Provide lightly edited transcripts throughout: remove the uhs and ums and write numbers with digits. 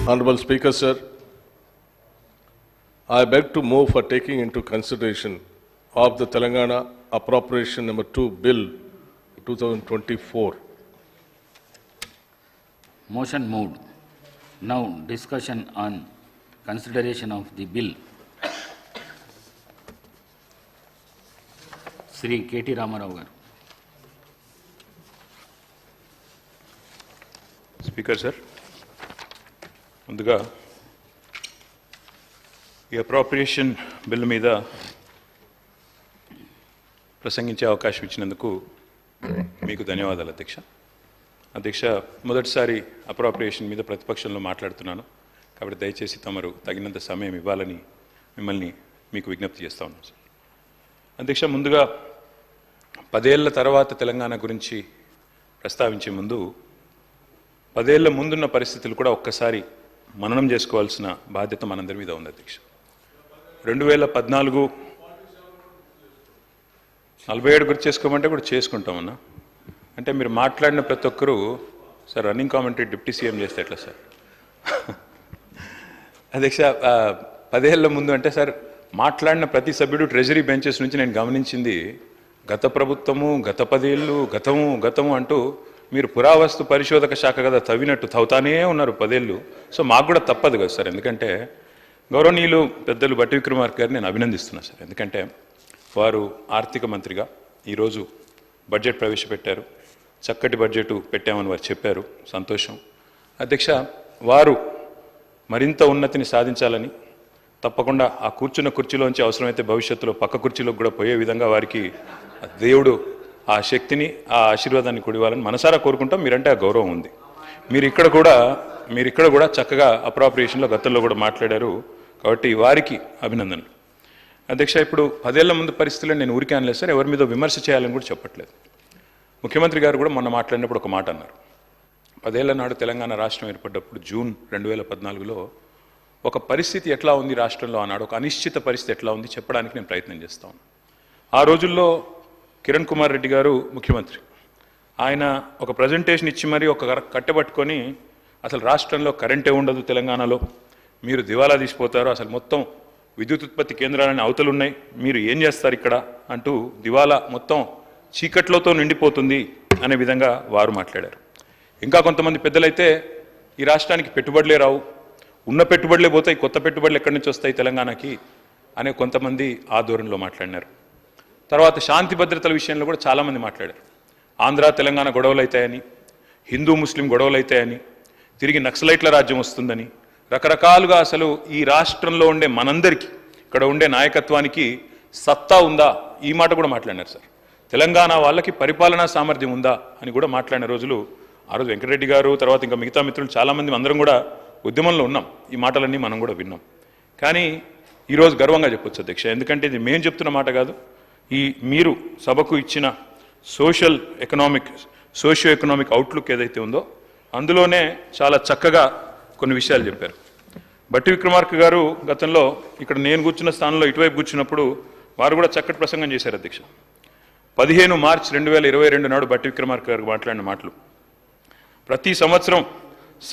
Honorable Speaker, sir, I beg to move for taking into consideration of the Telangana Appropriation Number 2 Bill 2024. Motion moved. Now discussion on consideration of the bill. Sri K.T. Ramarao garu. Speaker, sir. ముందుగా ఈ appropriation bill మీద ప్రసంగించే అవకాశం ఇచ్చినందుకు మీకు ధన్యవాదాలు అధ్యక్ష. మొదటిసారి appropriation మీద ప్రతిపక్షంలో మాట్లాడుతున్నాను కాబట్టి దయచేసి తమరు తగినంత సమయం ఇవ్వాలని మిమ్మల్ని మీకు విజ్ఞప్తి చేస్తా ఉన్నాను సార్. అధ్యక్ష, ముందుగా 10 ఏళ్ల తర్వాత తెలంగాణ గురించి ప్రస్తావించే ముందు 10 ఏళ్ల ముందున్న పరిస్థితులు కూడా ఒక్కసారి మననం చేసుకోవాల్సిన బాధ్యత మనందరి మీద ఉంది అధ్యక్ష. 2014 47 గుర్తు చేసుకోమంటే కూడా చేసుకుంటామన్నా. అంటే మీరు మాట్లాడిన ప్రతి ఒక్కరూ sir running commentary deputy CM చేస్తే ఎట్లా సార్? అధ్యక్ష, 10 ఏళ్ల ముందు అంటే సార్ మాట్లాడిన ప్రతి సభ్యుడు ట్రెజరీ బెంచెస్ నుంచి నేను గమనించింది గత ప్రభుత్వము, గత 10 ఏళ్ళు, గతము అంటూ మీరు పురావస్తు పరిశోధక శాఖ కదా తవ్వినట్టు తవ్వుతానే ఉన్నారు 10 ఏళ్ళు. సో మాకు కూడా తప్పదు కదా సార్, ఎందుకంటే గౌరవనీయులు పెద్దలు బట్టి విక్రమార్క గారిని నేను అభినందిస్తున్నాను సార్. ఎందుకంటే వారు ఆర్థిక మంత్రిగా ఈరోజు బడ్జెట్ ప్రవేశపెట్టారు, చక్కటి బడ్జెట్ పెట్టామని వారు చెప్పారు, సంతోషం. అధ్యక్ష, వారు మరింత ఉన్నతిని సాధించాలని తప్పకుండా ఆ కూర్చున్న కుర్చీలోంచి అవసరమైతే భవిష్యత్తులో పక్క కుర్చీలోకి కూడా పోయే విధంగా వారికి దేవుడు ఆ శక్తిని, ఆ ఆశీర్వాదాన్ని కొడివ్వాలని మనసారా కోరుకుంటాం. మీరంటే ఆ గౌరవం ఉంది. మీరు ఇక్కడ కూడా చక్కగా అప్రోప్రియేషన్లో గతంలో కూడా మాట్లాడారు కాబట్టి వారికి అభినందనలు. అధ్యక్ష, ఇప్పుడు 10 ఏళ్ల ముందు పరిస్థితుల్లో నేను ఊరికే అనలేదు సార్, ఎవరి మీద విమర్శ చేయాలని కూడా చెప్పట్లేదు. ముఖ్యమంత్రి గారు కూడా మొన్న మాట్లాడినప్పుడు ఒక మాట అన్నారు. 10 ఏళ్ల నాడు తెలంగాణ రాష్ట్రం ఏర్పడ్డప్పుడు జూన్ 2014లో ఒక పరిస్థితి ఎట్లా ఉంది రాష్ట్రంలో అన్నాడు, ఒక అనిశ్చిత పరిస్థితి ఎట్లా ఉంది చెప్పడానికి నేను ప్రయత్నం చేస్తాను. ఆ రోజుల్లో కిరణ్ కుమార్ రెడ్డి గారు ముఖ్యమంత్రి, ఆయన ఒక ప్రజెంటేషన్ ఇచ్చి మరీ ఒక కట్టెపట్టుకొని అసలు రాష్ట్రంలో కరెంటే ఉండదు, తెలంగాణలో మీరు దివాలా తీసిపోతారు, అసలు మొత్తం విద్యుత్ ఉత్పత్తి కేంద్రాలని అవతలున్నాయి, మీరు ఏం చేస్తారు ఇక్కడ అంటూ దివాలా మొత్తం చీకట్లతో నిండిపోతుంది అనే విధంగా వారు మాట్లాడారు. ఇంకా కొంతమంది పెద్దలైతే ఈ రాష్ట్రానికి పెట్టుబడులే రావు, ఉన్న పెట్టుబడులే పోతాయి, కొత్త పెట్టుబడులు ఎక్కడి నుంచి వస్తాయి తెలంగాణకి అనే కొంతమంది ఆ ధోరణిలో మాట్లాడినారు. తర్వాత శాంతి భద్రతల విషయంలో కూడా చాలామంది మాట్లాడారు. ఆంధ్ర తెలంగాణ గొడవలు అవుతాయని, హిందూ ముస్లిం గొడవలు అవుతాయని, తిరిగి నక్సలైట్ల రాజ్యం వస్తుందని, రకరకాలుగా అసలు ఈ రాష్ట్రంలో ఉండే మనందరికీ, ఇక్కడ ఉండే నాయకత్వానికి సత్తా ఉందా ఈ మాట కూడా మాట్లాడినారు సార్. తెలంగాణ వాళ్ళకి పరిపాలనా సామర్థ్యం ఉందా అని కూడా మాట్లాడిన రోజులు ఆ రోజు వెంకటరెడ్డి గారు, తర్వాత ఇంకా మిగతా మిత్రులు చాలామంది అందరం కూడా ఉద్యమంలో ఉన్నాం. ఈ మాటలన్నీ మనం కూడా విన్నాం. కానీ ఈరోజు గర్వంగా చెప్పొచ్చు అధ్యక్ష, ఎందుకంటే ఇది మేము చెప్తున్న మాట కాదు, ఈ మీరు సభకు ఇచ్చిన సోషియో ఎకనామిక్ అవుట్లుక్ ఏదైతే ఉందో అందులోనే చాలా చక్కగా కొన్ని విషయాలు చెప్పారు. బట్టి విక్రమార్క గారు గతంలో ఇక్కడ నేను కూర్చున్న స్థానంలో ఇటువైపు కూర్చున్నప్పుడు వారు కూడా చక్కటి ప్రసంగం చేశారు అధ్యక్ష. 15 మార్చి 2022 నాడు బట్టి విక్రమార్క గారు మాట్లాడిన మాటలు, ప్రతి సంవత్సరం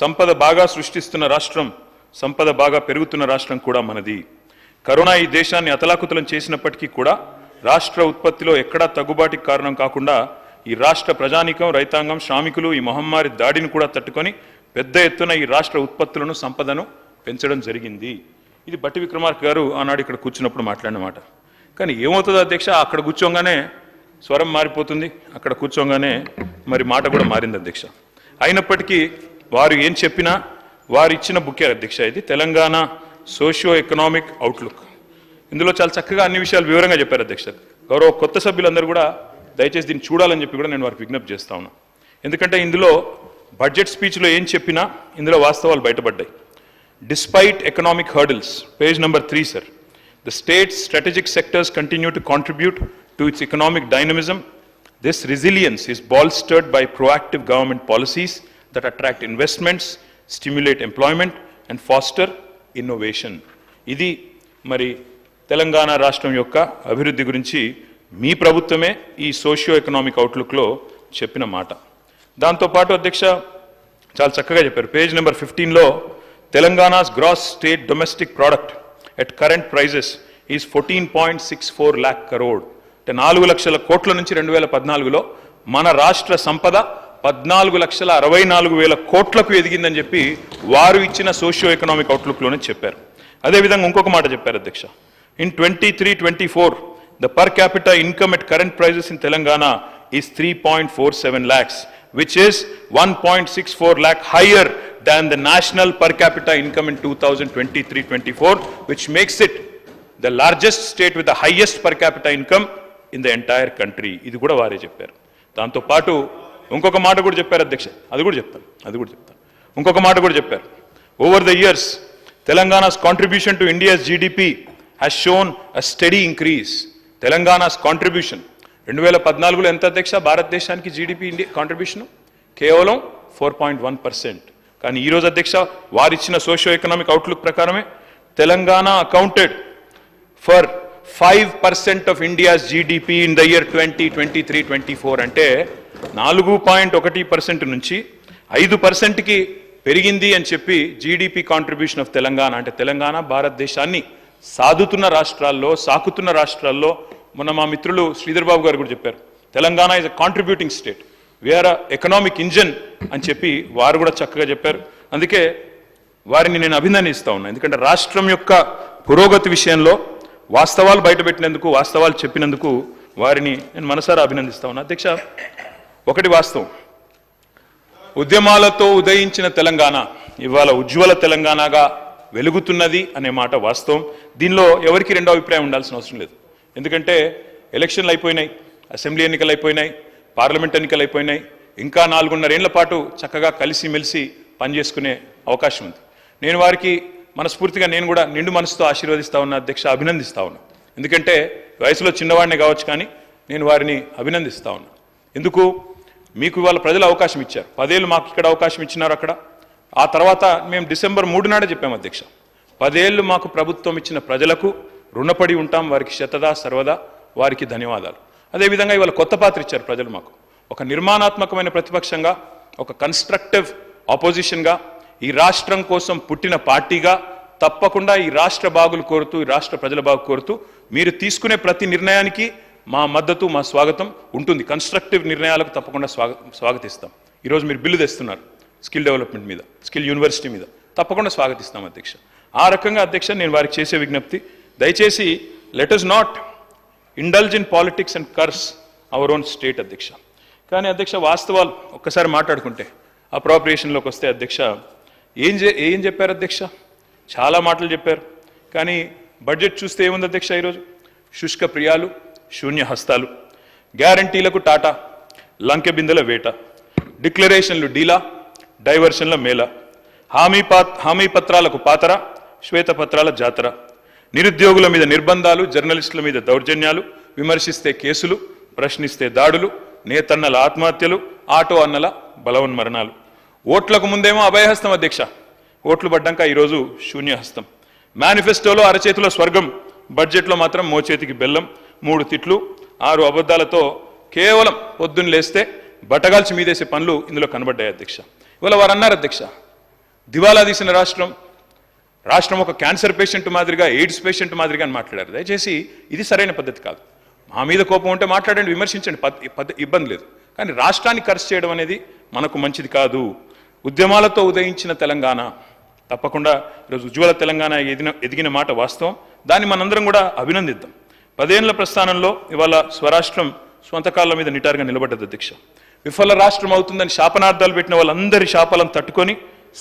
సంపద బాగా సృష్టిస్తున్న రాష్ట్రం, సంపద బాగా పెరుగుతున్న రాష్ట్రం కూడా మనది. కరోనా ఈ దేశాన్ని అతలాకుతలం చేసినప్పటికీ కూడా రాష్ట్ర ఉత్పత్తిలో ఎక్కడా తగ్గుబాటికి కారణం కాకుండా ఈ రాష్ట్ర ప్రజానీకం, రైతాంగం, శ్రామికులు ఈ మహమ్మారి దాడిని కూడా తట్టుకొని పెద్ద ఎత్తున ఈ రాష్ట్ర ఉత్పత్తులను, సంపదను పెంచడం జరిగింది. ఇది బట్టి విక్రమార్క గారు ఆనాడు ఇక్కడ కూర్చున్నప్పుడు మాట్లాడిన మాట. కానీ ఏమవుతుందో అధ్యక్ష, అక్కడ కూర్చోగానే స్వరం మారిపోతుంది, అక్కడ కూర్చోగానే మరి మాట కూడా మారింది అధ్యక్ష. అయినప్పటికీ వారు ఏం చెప్పినా వారు ఇచ్చిన బుక్కే అధ్యక్ష ఇది తెలంగాణ సోషియో ఎకనామిక్ అవుట్లుక్. ఇందులో చాలా చక్కగా అన్ని విషయాలు వివరంగా చెప్పారు అధ్యక్ష. గౌరవ కొత్త సభ్యులందరూ కూడా దయచేసి దీన్ని చూడాలని చెప్పి కూడా నేను వారికి విజ్ఞప్తి చేస్తా ఉన్నా. ఎందుకంటే ఇందులో బడ్జెట్ స్పీచ్లో ఏం చెప్పినా ఇందులో వాస్తవాలు బయటపడ్డాయి. Despite economic hurdles, page number 3 sir, the states strategic sectors continue to contribute to it's economic dynamism. This resilience is bolstered by proactive government policies that attract investments, stimulate employment and foster innovation. ఇది మరి తెలంగాణ రాష్ట్రం యొక్క అభివృద్ధి గురించి మీ ప్రభుత్వమే ఈ socio economic అవుట్లుక్లో చెప్పిన మాట. దాంతోపాటు అధ్యక్ష చాలా చక్కగా చెప్పారు. పేజ్ నెంబర్ 15లో Telangana's gross state domestic product at current prices is 14.64 lakh crore. అంటే 4 లక్షల కోట్ల నుంచి 2014లో మన రాష్ట్ర సంపద 14,64,000 కోట్లకు ఎదిగిందని చెప్పి వారు ఇచ్చిన సోషియో ఎకనామిక్ అవుట్లుక్లోనే చెప్పారు. అదేవిధంగా ఇంకొక మాట చెప్పారు అధ్యక్ష. In 23-24 the per capital income at current prices in Telangana is 3.47 lakhs, which is 1.64 lakh higher than the national per capita income in 2023-24, which makes it the largest state with the highest per capita income in the entire country. ఇది కూడా వారే చెప్పారు. దాంతో పాటు ఇంకొక మాట కూడా చెప్పారు అధ్యక్ష, అది కూడా చెప్తాను. ఇంకొక మాట కూడా చెప్పారు. Over the years Telangana's contribution to India's GDP has shown a steady increase. Telangana's contribution 2014లో ఎంత అధ్యక్ష భారతదేశానికి జీడిపి ఇండియా కాంట్రిబ్యూషన్ కేవలం 4.1%. కానీ ఈరోజు అధ్యక్ష వారిచ్చిన సోషియో ఎకనామిక్ అవుట్లుక్ ప్రకారమే Telangana accounted for 5% of India's GDP in the year 2023-24. అంటే 4.1% నుంచి 5%కి పెరిగింది అని చెప్పి జీడిపి కాంట్రిబ్యూషన్ ఆఫ్ తెలంగాణ. అంటే తెలంగాణ భారతదేశాన్ని సాకుతున్న రాష్ట్రాల్లో మొన్న మా మిత్రులు శ్రీధర్ బాబు గారు కూడా చెప్పారు, Telangana is a contributing state, we are a economic engine అని చెప్పి వారు కూడా చక్కగా చెప్పారు. అందుకే వారిని నేను అభినందిస్తా ఉన్నా. ఎందుకంటే రాష్ట్రం యొక్క పురోగతి విషయంలో వాస్తవాలు బయటపెట్టినందుకు, వాస్తవాలు చెప్పినందుకు వారిని నేను మనసారా అభినందిస్తా ఉన్నా. అధ్యక్ష, ఒకటి వాస్తవం, ఉద్యమాలతో ఉదయించిన తెలంగాణ ఇవాళ ఉజ్వల తెలంగాణగా వెలుగుతున్నది అనే మాట వాస్తవం. దీనిలో ఎవరికి రెండో అభిప్రాయం ఉండాల్సిన అవసరం లేదు. ఎందుకంటే ఎలక్షన్లు అయిపోయినాయి, అసెంబ్లీ ఎన్నికలు అయిపోయినాయి, పార్లమెంట్ ఎన్నికలు అయిపోయినాయి, ఇంకా 4.5 ఏళ్ల పాటు చక్కగా కలిసిమెలిసి పనిచేసుకునే అవకాశం ఉంది. నేను వారికి మనస్ఫూర్తిగా నేను కూడా నిండు మనసుతో ఆశీర్వదిస్తా ఉన్నా అధ్యక్ష, అభినందిస్తా ఉన్నా. ఎందుకంటే వయసులో చిన్నవాడినే కావచ్చు కానీ నేను వారిని అభినందిస్తా ఉన్నా. ఎందుకు? మీకు ఇవాళ ప్రజలు అవకాశం ఇచ్చారు, 10 ఏళ్ళు మాకు ఇక్కడ అవకాశం ఇచ్చినారు అక్కడ. ఆ తర్వాత మేము డిసెంబర్ 3 నాడే చెప్పాము అధ్యక్ష, 10 ఏళ్ళు మాకు ప్రభుత్వం ఇచ్చిన ప్రజలకు రుణపడి ఉంటాం, వారికి శతదా సర్వదా వారికి ధన్యవాదాలు. అదేవిధంగా ఇవాళ కొత్త పాత్ర ఇచ్చారు ప్రజలు మాకు, ఒక నిర్మాణాత్మకమైన ప్రతిపక్షంగా, ఒక కన్స్ట్రక్టివ్ ఆపోజిషన్గా, ఈ రాష్ట్రం కోసం పుట్టిన పార్టీగా తప్పకుండా ఈ రాష్ట్ర బాగులు కోరుతూ, ఈ రాష్ట్ర ప్రజల బాగు కోరుతూ మీరు తీసుకునే ప్రతి నిర్ణయానికి మా మద్దతు, మా స్వాగతం ఉంటుంది. కన్స్ట్రక్టివ్ నిర్ణయాలకు తప్పకుండా స్వాగతిస్తాం. ఈరోజు మీరు బిల్లు తెస్తున్నారు స్కిల్ డెవలప్మెంట్ మీద, స్కిల్ యూనివర్సిటీ మీద, తప్పకుండా స్వాగతిస్తాం అధ్యక్ష. ఆ రకంగా అధ్యక్ష నేను వారికి చేసే విజ్ఞప్తి, దయచేసి let us not indulge in politics and curse our own state అధ్యక్ష. కానీ అధ్యక్ష వాస్తవాలు ఒక్కసారి మాట్లాడుకుంటే, అప్రాప్రియేషన్లోకి వస్తే అధ్యక్ష ఏం చెప్పారు అధ్యక్ష? చాలా మాటలు చెప్పారు. కానీ బడ్జెట్ చూస్తే ఏముంది అధ్యక్ష? ఈరోజు శుష్క ప్రియాలు, శూన్య హస్తాలు, గ్యారంటీలకు టాటా, లంకె బిందెల వేట, డిక్లరేషన్లు డీలా, డైవర్షన్ల మేళ, హామీ పత్రాలకు పాతర, శ్వేతపత్రాల జాతర, నిరుద్యోగుల మీద నిర్బంధాలు, జర్నలిస్టుల మీద దౌర్జన్యాలు, విమర్శిస్తే కేసులు, ప్రశ్నిస్తే దాడులు, నేతన్నల ఆత్మహత్యలు, ఆటో అన్నల బలవన్మరణాలు. ఓట్లకు ముందేమో అభయహస్తం అధ్యక్ష, ఓట్లు పడ్డాక ఈరోజు శూన్యహస్తం. మేనిఫెస్టోలో అరచేతిలో స్వర్గం, బడ్జెట్లో మాత్రం మోచేతికి బెల్లం, 3 తిట్లు 6 అబద్ధాలతో కేవలం పొద్దున్న లేస్తే బట్టగాల్చి మీదేసే పనులు ఇందులో కనబడ్డాయి అధ్యక్ష. ఇవాళ వారు అన్నారు అధ్యక్ష, దివాలా తీసిన రాష్ట్రం ఒక క్యాన్సర్ పేషెంట్ మాదిరిగా, ఎయిడ్స్ పేషెంట్ మాదిరిగా అని మాట్లాడారు. దయచేసి ఇది సరైన పద్ధతి కాదు. మా మీద కోపం ఉంటే మాట్లాడండి, విమర్శించండి, ఇబ్బంది లేదు. కానీ రాష్ట్రాన్ని ఖర్చు చేయడం అనేది మనకు మంచిది కాదు. ఉద్యమాలతో ఉదయించిన తెలంగాణ తప్పకుండా ఈరోజు ఉజ్వల తెలంగాణ ఎదిగిన మాట వాస్తవం. దాన్ని మనందరం కూడా అభినందిద్దాం. 10 ఏళ్ల ప్రస్థానంలో ఇవాళ స్వరాష్ట్రం స్వంత కాళ్ళ మీద నిటారుగా నిలబడ్డది అధ్యక్ష. విఫల రాష్ట్రం అవుతుందని శాపనార్థాలు పెట్టిన వాళ్ళందరి శాపాలను తట్టుకొని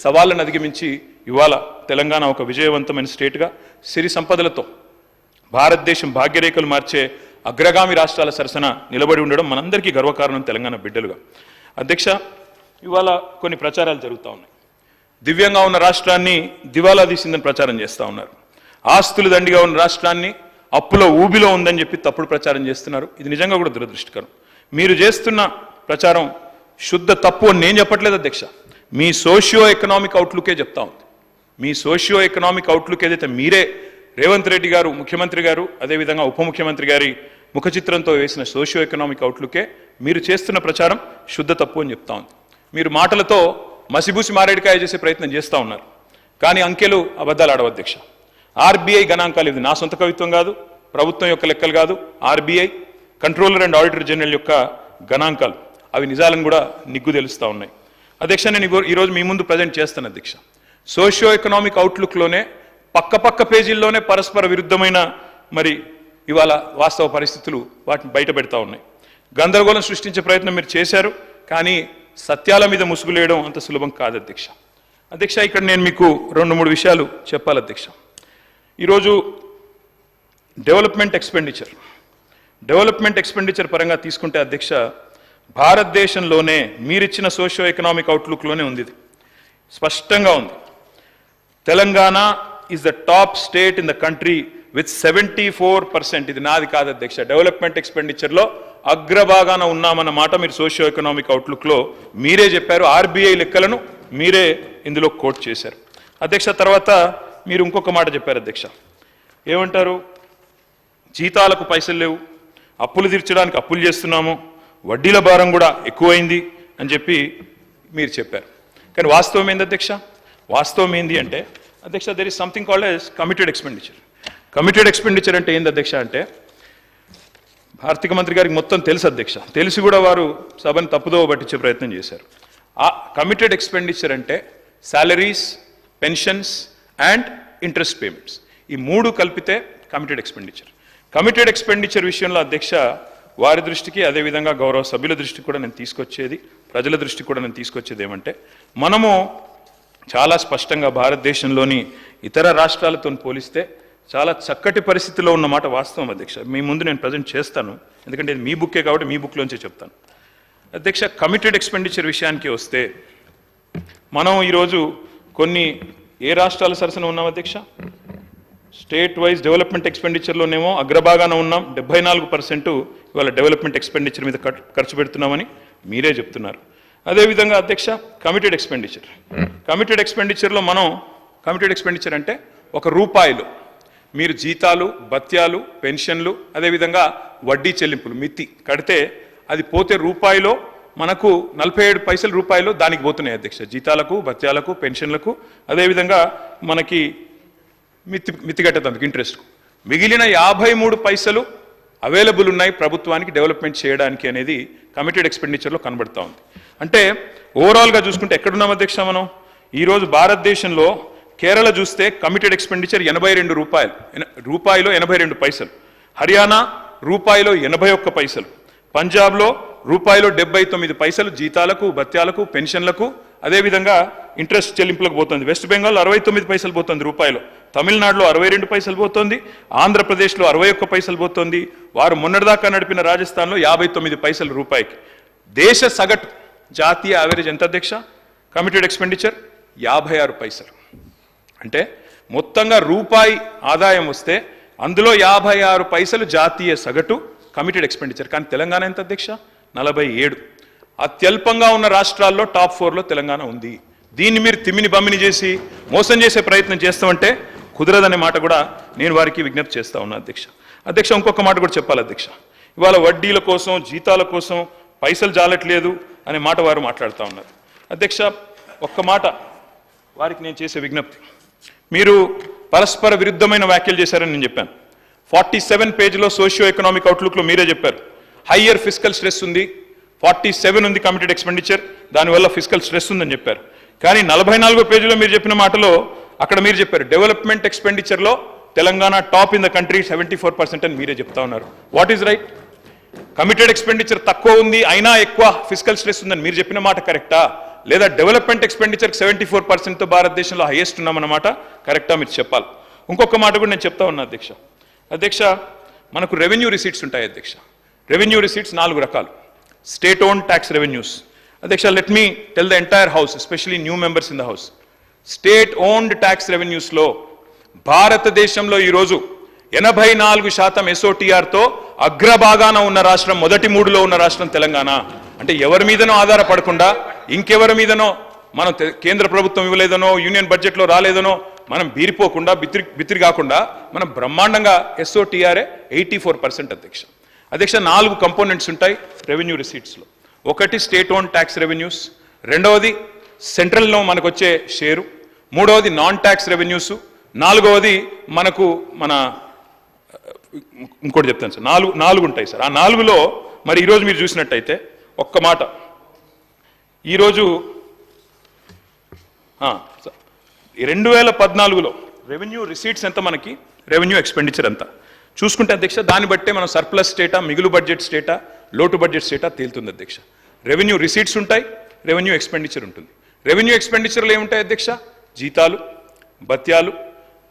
సవాళ్ళను అధిగమించి ఇవాళ తెలంగాణ ఒక విజయవంతమైన స్టేట్గా సిరి సంపదలతో భారతదేశం భాగ్యరేఖలు మార్చే అగ్రగామి రాష్ట్రాల సరసన నిలబడి ఉండడం మనందరికీ గర్వకారణం తెలంగాణ బిడ్డలుగా. అధ్యక్ష, ఇవాళ కొన్ని ప్రచారాలు జరుగుతూ ఉన్నాయి. దివ్యంగా ఉన్న రాష్ట్రాన్ని దివాలా తీసిందని ప్రచారం చేస్తూ ఉన్నారు. ఆస్తులు దండిగా ఉన్న రాష్ట్రాన్ని అప్పులో ఊబిలో ఉందని చెప్పి తప్పుడు ప్రచారం చేస్తున్నారు. ఇది నిజంగా కూడా దురదృష్టకరం. మీరు చేస్తున్న ప్రచారం శుద్ధ తప్పు అని నేను చెప్పట్లేదు అధ్యక్ష, మీ సోషియో ఎకనామిక్ అవుట్లుకే చెప్తా ఉంది. మీ సోషియో ఎకనామిక్ అవుట్లుక్ ఏదైతే మీరే రేవంత్ రెడ్డి గారు ముఖ్యమంత్రి గారు అదేవిధంగా ఉప ముఖ్యమంత్రి గారి ముఖ చిత్రంతో వేసిన సోషియో ఎకనామిక్ అవుట్లుకే మీరు చేస్తున్న ప్రచారం శుద్ధ తప్పు అని చెప్తా ఉంది. మీరు మాటలతో మసిబూసి మారేడికాయ చేసే ప్రయత్నం చేస్తూ ఉన్నారు. కానీ అంకెలు అబద్ధాలు ఆడవు అధ్యక్ష. ఆర్బీఐ గణాంకాలు, ఇది నా సొంత కవిత్వం కాదు, ప్రభుత్వం యొక్క లెక్కలు కాదు, RBI controller and auditor general యొక్క గణాంకాలు, అవి నిజాలను కూడా నిగ్గు తెలుస్తూ ఉన్నాయి. అధ్యక్ష, నేను ఈరోజు మీ ముందు ప్రజెంట్ చేస్తాను అధ్యక్ష. సోషియో ఎకనామిక్ అవుట్లుక్లోనే పక్క పేజీల్లోనే పరస్పర విరుద్ధమైన మరి ఇవాళ వాస్తవ పరిస్థితులు వాటిని బయట పెడతా ఉన్నాయి. గందరగోళం సృష్టించే ప్రయత్నం మీరు చేశారు, కానీ సత్యాల మీద ముసుగులేయడం అంత సులభం కాదు అధ్యక్ష. అధ్యక్ష, ఇక్కడ నేను మీకు 2-3 విషయాలు చెప్పాలి అధ్యక్ష. ఈరోజు డెవలప్మెంట్ ఎక్స్పెండిచర్ పరంగా తీసుకుంటే అధ్యక్ష, భారతదేశంలోనే మీరిచ్చిన సోషియో ఎకనామిక్ అవుట్లుక్లోనే ఉంది, ఇది స్పష్టంగా ఉంది. Telangana is the top state in the country with 74%. ఇది నాది కాదు అధ్యక్ష, డెవలప్మెంట్ ఎక్స్పెండిచర్లో అగ్రభాగాన ఉన్నామన్న మాట మీరు సోషియో ఎకనామిక్ అవుట్లుక్లో మీరే చెప్పారు. ఆర్బీఐ లెక్కలను మీరే ఇందులో కోట్ చేశారు అధ్యక్ష. తర్వాత మీరు ఇంకొక మాట చెప్పారు అధ్యక్ష, ఏమంటారు, జీతాలకు పైసలు లేవు, అప్పులు తీర్చడానికి అప్పులు చేస్తున్నాము, వడ్డీల భారం కూడా ఎక్కువైంది అని చెప్పి మీరు చెప్పారు. కానీ వాస్తవం ఏంది అధ్యక్ష? వాస్తవం ఏంది అంటే అధ్యక్ష, there is something called as committed expenditure. Committed expenditure అంటే ఏంది అధ్యక్ష అంటే, ఆర్థిక మంత్రి గారికి మొత్తం తెలుసు అధ్యక్ష, తెలిసి కూడా వారు సభను తప్పుదోవ పట్టించే ప్రయత్నం చేశారు. ఆ కమిటెడ్ ఎక్స్పెండిచర్ అంటే salaries, pensions and interest payments, ఈ 3 కలిపితే కమిటెడ్ ఎక్స్పెండిచర్. కమిటెడ్ ఎక్స్పెండిచర్ విషయంలో అధ్యక్ష, వారి దృష్టికి అదేవిధంగా గౌరవ సభ్యుల దృష్టికి కూడా నేను తీసుకొచ్చేది, ప్రజల దృష్టికి కూడా నేను తీసుకొచ్చేది ఏమంటే, మనము చాలా స్పష్టంగా భారతదేశంలోని ఇతర రాష్ట్రాలతో పోలిస్తే చాలా చక్కటి పరిస్థితిలో ఉన్నమాట వాస్తవం అధ్యక్ష. మీ ముందు నేను ప్రజెంట్ చేస్తాను, ఎందుకంటే ఇది మీ బుక్కే కాబట్టి మీ బుక్లోంచే చెప్తాను అధ్యక్ష. కమిటెడ్ ఎక్స్పెండిచర్ విషయానికి వస్తే, మనం ఈరోజు కొన్ని ఏ రాష్ట్రాల సరసన ఉన్నాం అధ్యక్ష? స్టేట్ వైజ్ డెవలప్మెంట్ ఎక్స్పెండిచర్లోనేమో అగ్రభాగాన ఉన్నాం, 74% ఇవాళ డెవలప్మెంట్ ఎక్స్పెండిచర్ మీద ఖర్చు పెడుతున్నామని మీరే చెప్తున్నారు. అదేవిధంగా అధ్యక్ష, కమిటెడ్ ఎక్స్పెండిచర్లో మనం కమిటెడ్ ఎక్స్పెండిచర్ అంటే ₹1 మీరు జీతాలు, భత్యాలు, పెన్షన్లు, అదేవిధంగా వడ్డీ చెల్లింపులు మిత్తి కడితే అది పోతే రూపాయిలో మనకు 47 పైసలు రూపాయలు దానికి పోతున్నాయి అధ్యక్ష, జీతాలకు, భత్యాలకు, పెన్షన్లకు, అదేవిధంగా మనకి మిత్తి కట్టేందుకు ఇంట్రెస్ట్కు. మిగిలిన 53 పైసలు అవైలబుల్ ఉన్నాయి ప్రభుత్వానికి డెవలప్మెంట్ చేయడానికి అనేది కమిటెడ్ ఎక్స్పెండిచర్లో కనబడతా ఉంది. అంటే ఓవరాల్గా చూసుకుంటే ఎక్కడున్నాం అధ్యక్ష మనం? ఈరోజు భారతదేశంలో కేరళ చూస్తే కమిటెడ్ ఎక్స్పెండిచర్ రూపాయిలో 82 పైసలు, హర్యానా రూపాయిలో 81 పైసలు, పంజాబ్లో రూపాయిలో 79 పైసలు జీతాలకు, భత్యాలకు, పెన్షన్లకు, అదేవిధంగా ఇంట్రెస్ట్ చెల్లింపులకు పోతుంది. వెస్ట్ బెంగాల్ 69 పైసలు పోతుంది రూపాయిలో, తమిళనాడులో 62 పైసలు పోతుంది, ఆంధ్రప్రదేశ్లో 61 పైసలు పోతుంది, వారు మొన్నటిదాకా నడిపిన రాజస్థాన్లో 59 పైసలు రూపాయికి. దేశ సగటు జాతీయ యావరేజ్ ఎంత అధ్యక్ష? కమిటెడ్ ఎక్స్పెండిచర్ 56 పైసలు. అంటే మొత్తంగా రూపాయి ఆదాయం వస్తే అందులో 56 పైసలు జాతీయ సగటు కమిటెడ్ ఎక్స్పెండిచర్. కానీ తెలంగాణ ఎంత అధ్యక్ష? 47. అత్యల్పంగా ఉన్న రాష్ట్రాల్లో టాప్ 4లో తెలంగాణ ఉంది. దీన్ని మీరు తిమ్మిని బమ్మిని చేసి మోసం చేసే ప్రయత్నం చేస్తామంటే కుదరదనే మాట కూడా నేను వారికి విజ్ఞప్తి చేస్తా ఉన్నా అధ్యక్ష. ఇంకొక మాట కూడా చెప్పాలి అధ్యక్ష, ఇవాళ వడ్డీల కోసం, జీతాల కోసం పైసలు జాలట్లేదు అనే మాట వారు మాట్లాడుతూ ఉన్నారు అధ్యక్ష. ఒక్క మాట వారికి నేను చేసే విజ్ఞప్తి, మీరు పరస్పర విరుద్ధమైన వ్యాఖ్యలు చేశారని నేను చెప్పాను. 47 పేజీలో సోషియో ఎకనామిక్ అవుట్లుక్లో మీరే చెప్పారు హయ్యర్ ఫిస్కల్ స్ట్రెస్ ఉంది, 47 ఉంది కమిటెడ్ ఎక్స్పెండిచర్, దానివల్ల ఫిస్కల్ స్ట్రెస్ ఉందని చెప్పారు. కానీ 44 పేజీలో మీరు చెప్పిన మాటలో అక్కడ మీరు చెప్పారు డెవలప్మెంట్ ఎక్స్పెండిచర్లో Telangana top in the country 74% అని మీరే చెప్తా ఉన్నారు. What is right? Committed expenditure తక్కువ ఉంది అయినా ఎక్కువ ఫిస్కల్ స్ట్రెస్ ఉందని మీరు చెప్పిన మాట కరెక్టా, లేదా డెవలప్మెంట్ ఎక్స్పెండిచర్ 74%తో భారతదేశంలో హైయెస్ట్ ఉన్నామన్నమాట కరెక్టా మీరు చెప్పాలి. ఇంకొక మాట కూడా నేను చెప్తా ఉన్నా అధ్యక్ష, మనకు రెవెన్యూ రిసీట్స్ ఉంటాయి అధ్యక్ష. రెవెన్యూ రిసీట్స్ 4 రకాలు. స్టేట్ ఓన్ ట్యాక్స్ రెవెన్యూస్ అధ్యక్ష, let me tell the entire house, especially new members in the house, state owned tax రెవెన్యూస్లో భారతదేశంలో ఈరోజు 84% SOTRతో అగ్రభాగాన ఉన్న రాష్ట్రం, మొదటి 3లో ఉన్న రాష్ట్రం తెలంగాణ. అంటే ఎవరి మీదనో ఆధారపడకుండా, ఇంకెవరి మీదనో మనం కేంద్ర ప్రభుత్వం ఇవ్వలేదనో, యూనియన్ బడ్జెట్లో రాలేదనో మనం బీరిపోకుండా, బిత్తిరి కాకుండా మనం బ్రహ్మాండంగా SOTRఏ 84% అధ్యక్ష. 4 కంపోనెంట్స్ ఉంటాయి రెవెన్యూ రిసీట్స్లో. ఒకటి స్టేట్ ఓన్ ట్యాక్స్ రెవెన్యూస్, రెండవది సెంట్రల్లో మనకు వచ్చే షేరు, మూడవది నాన్ ట్యాక్స్ రెవెన్యూస్, నాలుగవది మనకు ఇంకోటి చెప్తాను సార్, నాలుగు ఉంటాయి సార్. ఆ నాలుగులో మరి ఈరోజు మీరు చూసినట్టయితే ఒక్క మాట, ఈరోజు 2014లో రెవెన్యూ రిసీట్స్ ఎంత, మనకి రెవెన్యూ ఎక్స్పెండిచర్ ఎంత చూసుకుంటే అధ్యక్ష, దాన్ని బట్టే మనం సర్ప్లస్ స్టేటా, మిగులు బడ్జెట్ స్టేటా, లోటు బడ్జెట్ స్టేటా తేలుతుంది అధ్యక్ష. రెవెన్యూ రిసీట్స్ ఉంటాయి, రెవెన్యూ ఎక్స్పెండిచర్ ఉంటుంది. రెవెన్యూ ఎక్స్పెండిచర్లు ఏముంటాయి అధ్యక్ష? జీతాలు, భత్యాలు,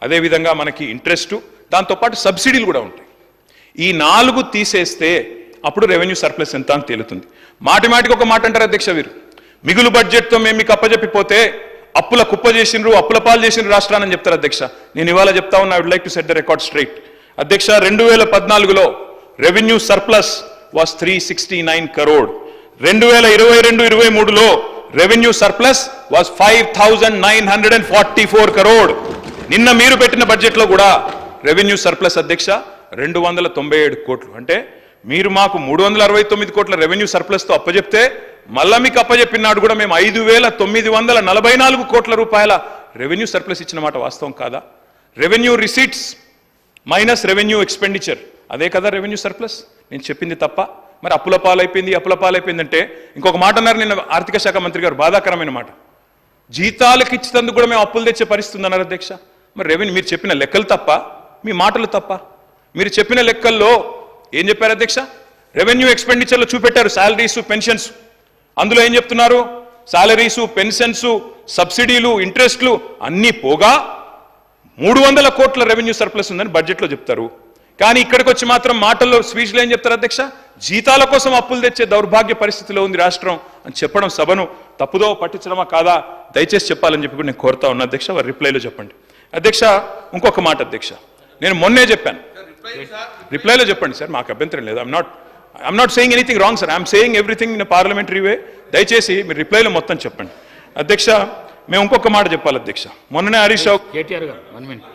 అదేవిధంగా మనకి ఇంట్రెస్టు, దాంతోపాటు సబ్సిడీలు కూడా ఉంటాయి. ఈ 4 తీసేస్తే అప్పుడు రెవెన్యూ సర్ప్లస్ ఎంత అని తేలుతుంది. మాటికి ఒక మాట అంటారు అధ్యక్ష, వీరు మిగులు బడ్జెట్తో మేము మీకు అప్పచెప్పిపోతే అప్పుల కుప్ప చేసిండ్రు, అప్పుల పాలు చేసిండ్రు రాష్ట్రాన్ని చెప్తారు అధ్యక్ష. నేను ఇవాళ చెప్తా ఉన్నా, I would like to set the record straight. అధ్యక్ష, 2014లో రెవెన్యూ సర్ప్లస్ వాస్ 369 crore. 2022-23లో రెవెన్యూ సర్ప్లస్ వాస్ 5944 crore. నిన్న మీరు పెట్టిన బడ్జెట్లో కూడా రెవెన్యూ సర్ప్లస్ అధ్యక్ష 297 కోట్లు. అంటే మీరు మాకు 369 కోట్ల రెవెన్యూ సర్ప్లస్తో అప్పచెప్తే మళ్ళా మీకు అప్పచెప్పినాడు కూడా మేము 5944 కోట్ల రూపాయల రెవెన్యూ సర్ప్లస్ ఇచ్చిన మాట వాస్తవం కాదా? Revenue receipts minus revenue expenditure, అదే కదా రెవెన్యూ సర్ప్లస్. నేను చెప్పింది తప్ప? మరి అప్పుల పాలైపోయింది అంటే ఇంకొక మాట అన్నారు నిన్న ఆర్థిక శాఖ మంత్రి గారు, బాధాకరమైన మాట. జీతాలకు ఇచ్చినందుకు కూడా మేము అప్పులు తెచ్చే పరిస్థితి అన్నారు అధ్యక్ష. మరి రెవెన్యూ మీరు చెప్పిన లెక్కలు తప్ప, మీ మాటలు తప్ప? మీరు చెప్పిన లెక్కల్లో ఏం చెప్పారు అధ్యక్ష? రెవెన్యూ ఎక్స్పెండిచర్లో చూపెట్టారు శాలరీస్, పెన్షన్స్. అందులో ఏం చెప్తున్నారు? శాలరీసు, పెన్షన్స్, సబ్సిడీలు, ఇంట్రెస్ట్లు అన్నీ పోగా 300 కోట్ల రెవెన్యూ సర్ప్లస్ ఉందని బడ్జెట్లో చెప్తారు. కానీ ఇక్కడికి వచ్చి మాత్రం మాటల్లో, స్పీచ్లో ఏం చెప్తారు అధ్యక్ష? జీతాల కోసం అప్పులు తెచ్చే దౌర్భాగ్య పరిస్థితిలో ఉంది రాష్ట్రం అని చెప్పడం సభను తప్పుదో పట్టించడమా కాదా? దయచేసి చెప్పాలని చెప్పి నేను కోరుతా ఉన్నా అధ్యక్ష. వారి రిప్లైలో చెప్పండి అధ్యక్ష. ఇంకొక మాట అధ్యక్ష, నేను మొన్నే చెప్పాను, రిప్లైలో చెప్పండి సార్, మాకు అభ్యంతరం లేదు. I'm not saying anything wrong sir, I'm saying everything in parliamentary way. దయచేసి మీరు రిప్లైలో మొత్తం చెప్పండి అధ్యక్ష. మేము ఇంకొక మాట చెప్పాలి అధ్యక్ష. మొన్ననే హరీష్ రావు కేటీఆర్ గారు 1 minute.